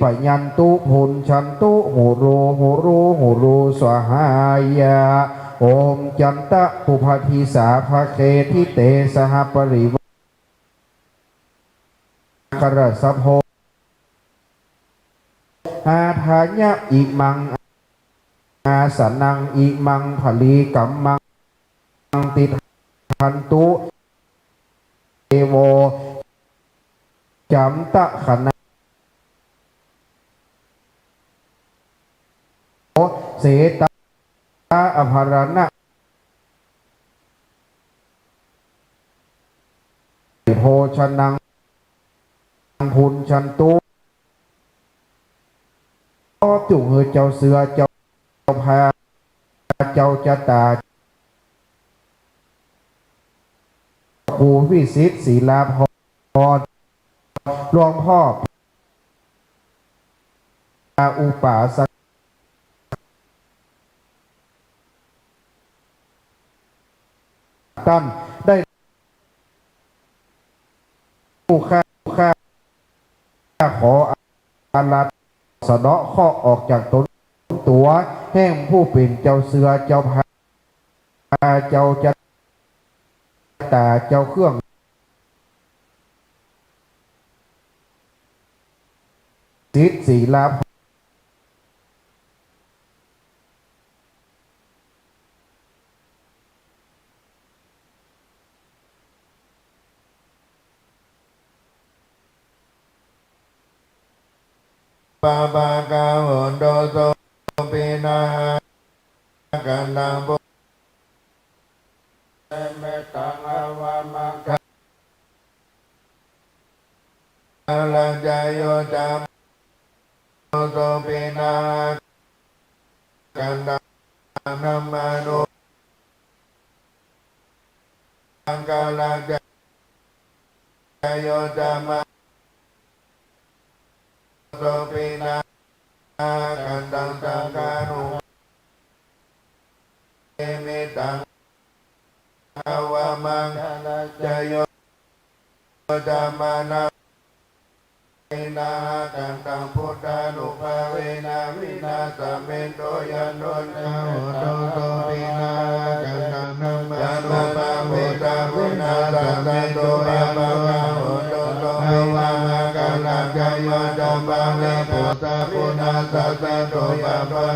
ปยันตุพุนชันตุโหโรโหโรโหโรสวหายาโอมจันตะปุพธิสาภเคทิเตสหปริวกรสัพโพอาทายะอิมังอาสนังอิมังผลีกัมมังติทันตุเอโวจัมตะขณะเสตาอภรณะโภชนังพุนชันตุจุงเฮเจ้าเสือเจ้าพาเจ้าจตาภูวิสิทธิ์ศีลาภรหลวงพ่ออุปาสกท่านได้ผู้ข้าขออาราสะเดาะข้อออกจากตนตัวแห่งผู้เป็นเจ้าเสือเจ้าพาเจ้าจตาเจ้าเครื่องสิทธิ์ศีลาปะปะกะโหนโตโตปินากันตังปุเมตังอวามังคะลังใจโยจัมโตปินากันตังนัมมานุอังกาลังใจโยจัมโตปินากันตังสังฆานุเมตังอวามังจโยจามานาวินากันตังพุทธานุภาเวนะวินาสเมโตยันโดนโตโตปินากันตังนัมมานุภาเวตาวินาสเมโตยันโดนโตโตปินากันตังจโยจามานาปุตตะปุนาสเมโตยันโดน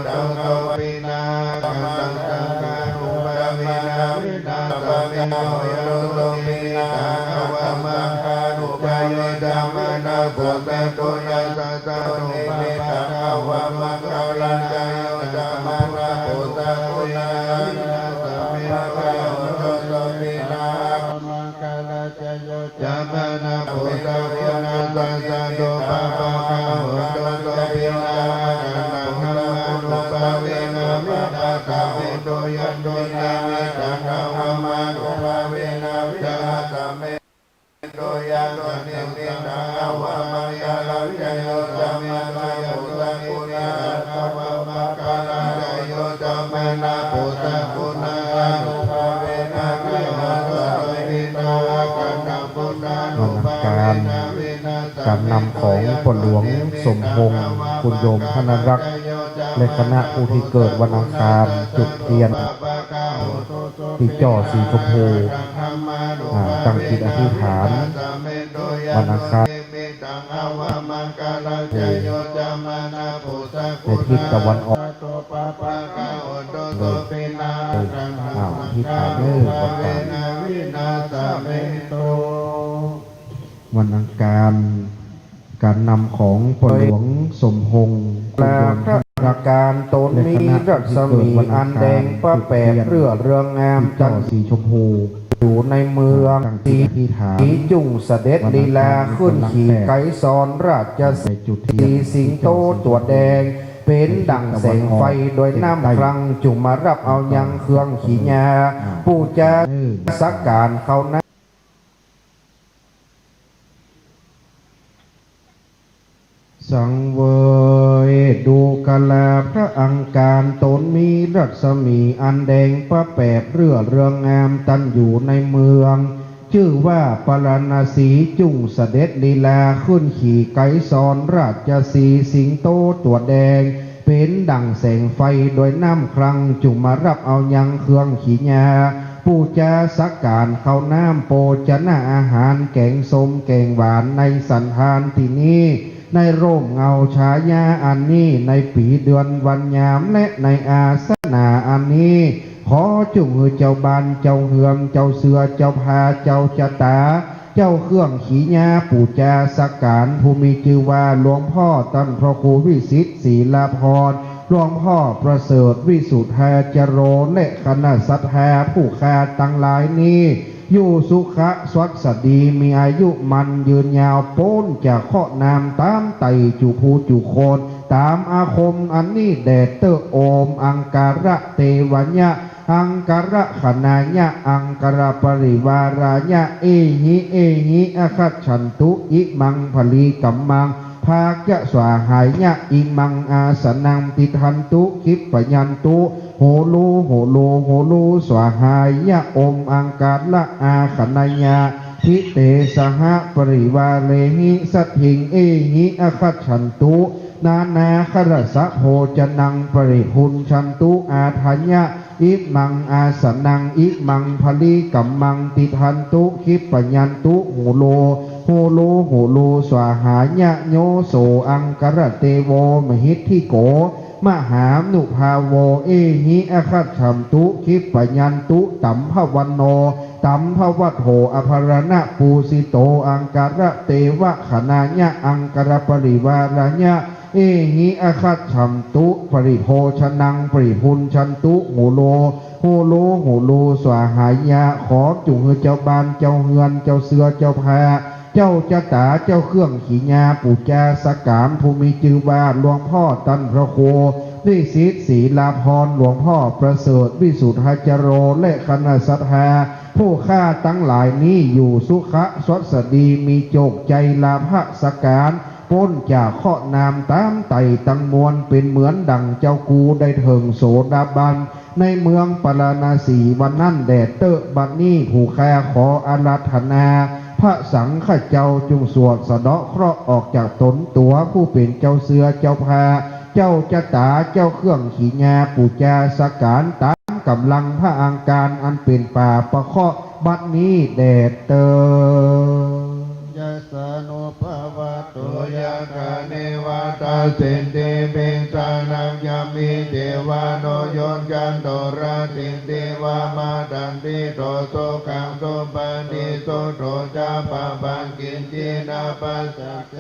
โตโตปินากันตังสังฆานุภาเวนะวินาสเมโตยันโตปินาอวามังคานุภาโยจามานาปุตตะปุนาสเมโตยันโตอวามังคาลังจโยจามานาปุตตะปุนาวินาสเมโตยันโตปินาอวามังคาลังจโยจามานาปุตตะปุนาสเมโตปะปะกะโหนโตโตปินากันตังนัมมานุภาเวนะวินาสเมโตยันโตนามิตังอวามังนุภาเวนะวินาสเมโตยันโตนิมิตังอวามังคาลังจโยจามานาปุตตะปุนาอวามังคาลังจโยจามานาปุตตะปุนานุภาเวนะวินาสมิตากันตังปุนานุภาเวนะวินาส การนำของปหลวงสมพงษ์คุณโยมพนรักษ์และคณะผู้ที่เกิดวันอังคารจุดเทียนที่จ่อสีชมพูตั้งจิตอธิษฐานวันอังคารในทิศตะวันออกอธิษฐานวันอังคารการนำของปหลวงสมพงษ์คุณโยมพนรักษ์ การตนมีรัศมีอันแดงประแปดเรือเรืองงามจันทร์ สีชมพู อยู่ในเมือง ตั้งจิตอธิษฐาน สีจุงเสด็จลีลาขึ้นขี่ไก่ซอนราช ในจุดเทีย สี น สิงโตตัวแดง เป็นดั่งแสงไฟโดยน้ำครังจุงมารับเอายังเครื่องขีญาผู้จะสักการเขานะ สังเวยดูกะลาพระอังการตนมีรัศมีอันแดงประแปดเรือเรืองงามตั้งอยู่ในเมือง ชื่อว่าปรณสีจุ่งเสด็จลีลาขึ้นขี่ไก่ซอนราชสีสิงโตตัวแดงเป็นดั่งแสงไฟโดยน้ำครังจุ่มมารับเอายังเครื่องขีญาปูจาสักการเข้าน้ำโปจนาอาหารแกงส้มแกงหวานในสันทานที่นี้ในร่มเงาฉายาอันนี้ในปีเดือนวันยามและในอาสนาอันนี้ขอจุงเจ้าบานเจ้าเฮือมเจ้าเสือเจ้าพาเจ้าจตาเจ้าเครื่องขีญาปู่จาสักการผู้มีชื่อว่าหลวงพ่อตั้นพระครูวิสิทธิ์ศรีลาภรณ์หลวงพ่อประเสริฐวิสุทธาจโรและคณะสัตยาผู้คาตั้งหลายนี้อยู่สุขะสวัสดีมีอายุมันยืนยาวโป้นจากข้อนามตามไตจุภูจุโคนตามอาคมอันนี้แดดเตอโอมอังการะเทวัญญะอังการะขณายะอังการะปริวารายะเอหิอคัจฉันตุอิมังผลีกัมมังภากะสวาหายะอิมังอาสนังติทันตุคิปปยันตุโหลูสวาหายะอมอังการะอาขณายะทิเตสหปริวาเรหิสัตถิงเอหิอคัจฉันตุนาครสะโภจนังปริพุนชันตุอาทัญญะอิมังอาสนังอิมังพลีกัมมังติทันตุคิปปยันตุโหโลสวาหายะโยโสอังกรเตโวมหิทธิโกมหานุภาโวเอหิอคัจฉัมตุคิปปยันตุตัมภวันโนตัมภวัตโหอภรณะปูสิโตอังการะเตวะขณายะอังการปริวารายะเอหิอคัจฉัมตุปริโภชนังปริพุนชันตุโหโลสวาหายะขอจุงเจ้าบานเจ้าเฮือนเจ้าเสือเจ้าพาเจ้าจตาเจ้าเครื่องขีญาปู่จาสักการผู้มีชื่อว่าหลวงพ่อตั้นพระโควิสิทธิ์ศรีลาภรณ์หลวงพ่อประเสริฐวิสุทธาจโรและคณะสัตยาผู้ข้าตั้งหลายนี้อยู่สุขะสวัสดีมีโจกใจลาภสักการพ้นจากข้อนามตามไต่ตังมวลเป็นเหมือนดังเจ้ากูได้เถิงโสดาบันในเมืองปรณสีวันนั่นแดดเตอะบัดนี้ผู้แค่ขออาราธนาพระสังฆเจ้าจุงสวดสะเดาะเคราะห์ออกจากตนตัวผู้เป็นเจ้าเสือเจ้าพาเจ้าจตาเจ้าเครื่องขีญาปู่จาสักการตามกำลังพระอังการอันเป็นป่าประเคาะบัดนี้แดดเตอยะสนุภาวะโตยะกาเนวาตาสินติเบสานังยามิเทวาโนโยนกันโตระตินติวามาดันติโตโสกังโสปันติโสโตจาปะปังกินจินาปัสสะเท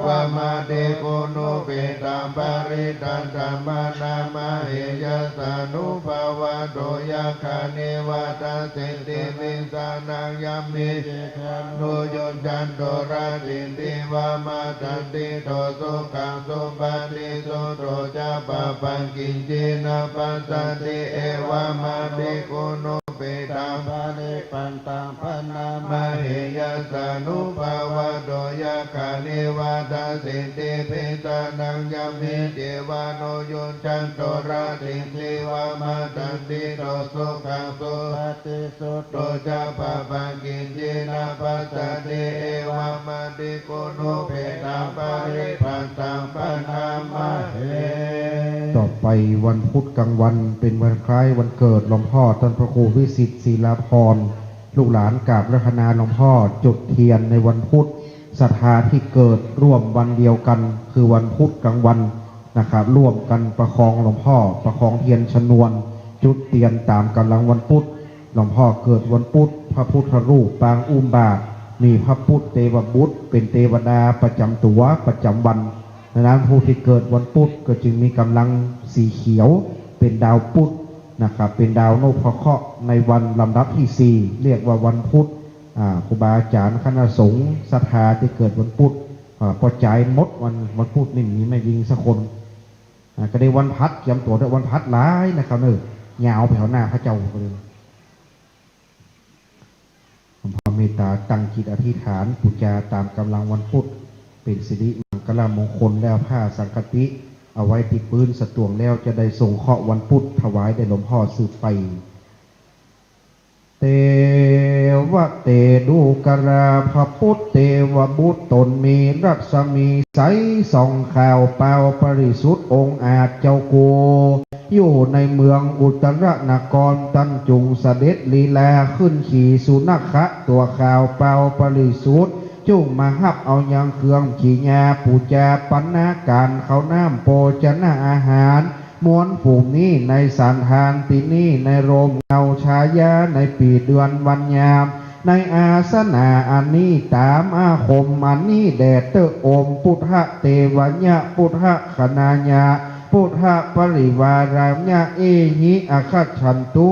วามาเตโกโนเปตัมปาริตันตัมมานามาเหยะสนุภาวะโตยะกาเนวาตาสินติเบสานังยามิเทวาโนโยนกันโตระตินติวามาดันติโตโสกังโสปันติโสโตจาปะปังกินจินาปัสสะเทวามาเตโกโนเปตัมปาริปันตังพนามาเหยะสานุภาวะโตยะกาเนวาตาสินติเปตานังยามิเทวาโนโยนจันโตระตินติวามาดันติโตโสกังโสปัติโสโตจาปะปังกินจินาปัสสะเทวามาเตโกโนเปตัมปาริปันตังพนามาเหต่อไปวันพุธกลางวันเป็นวันคล้ายวันเกิดหลวงพ่อท่านพระครูวิสิทธิ์ศรีลาภรณ์ลูกหลานกราบรัตนาหลวงพ่อจุดเทียนในวันพุธศรัทธาที่เกิดร่วมวันเดียวกันคือวันพุธกลางวันนะครับร่วมกันประคองหลวงพ่อประคองเทียนชนวนจุดเทียนตามกำลังวันพุธหลวงพ่อเกิดวันพุธพระพุทธรูปปางอุ้มบาทมีพระพุทธเทวบุตรเป็นเทวดาประจำตัวประจำวันดังนั้นผู้ที่เกิดวันพุธก็จึงมีกำลังสีเขียวเป็นดาวพุธนะครับเป็นดาวนพเคราะห์ในวันลำดับที่4เรียกว่าวันพุธครูบาอาจารย์คณะสงฆ์ศรัทธาที่เกิดวันพุธพอใจมดวันพุธนี่มีไม่ยิงสักคนก็ได้วันพัดเตรียมตัวด้วยวันพัดหลายนะครับยาวแถวหน้าพระเจ้าเลยพระเมตตาตั้งจิตอธิษฐานปูจาตามกำลังวันพุธเป็นสิริมังคลมงคลแล้วผ้าสังฆติเอาไว้ที่ปืนสตวงแล้วจะได้ส่งเคราะห์วันพุธถวายได้หลวงพ่อสืบไป เตวะเตดูกราพระพุทธเทวบุตรตนมีรัศมีใสส่องข่าวเปล่าปริสุทธิ์องค์อาจเจ้าโกอยู่ในเมืองอุตรนครตั้นจุงเสด็จลีลาขึ้นขี่สุนัขะตัวข่าวเปล่าปริสุทธิ์จุงมาหับเอายังเครื่องขี่ยาปูจาปันนาการเขาน้ำโภชนะอาหารมวลฝูงนี้ในสันทานตินี้ในโรมเงาชายาในปีเดือนวันยามในอาสนาอันนี้ตามอาคมอันนี้แดดเตอโอมพุทธเทวญะพุทธคณาญาพุทธปริวารามญะเอหิอาคัจฉันตุ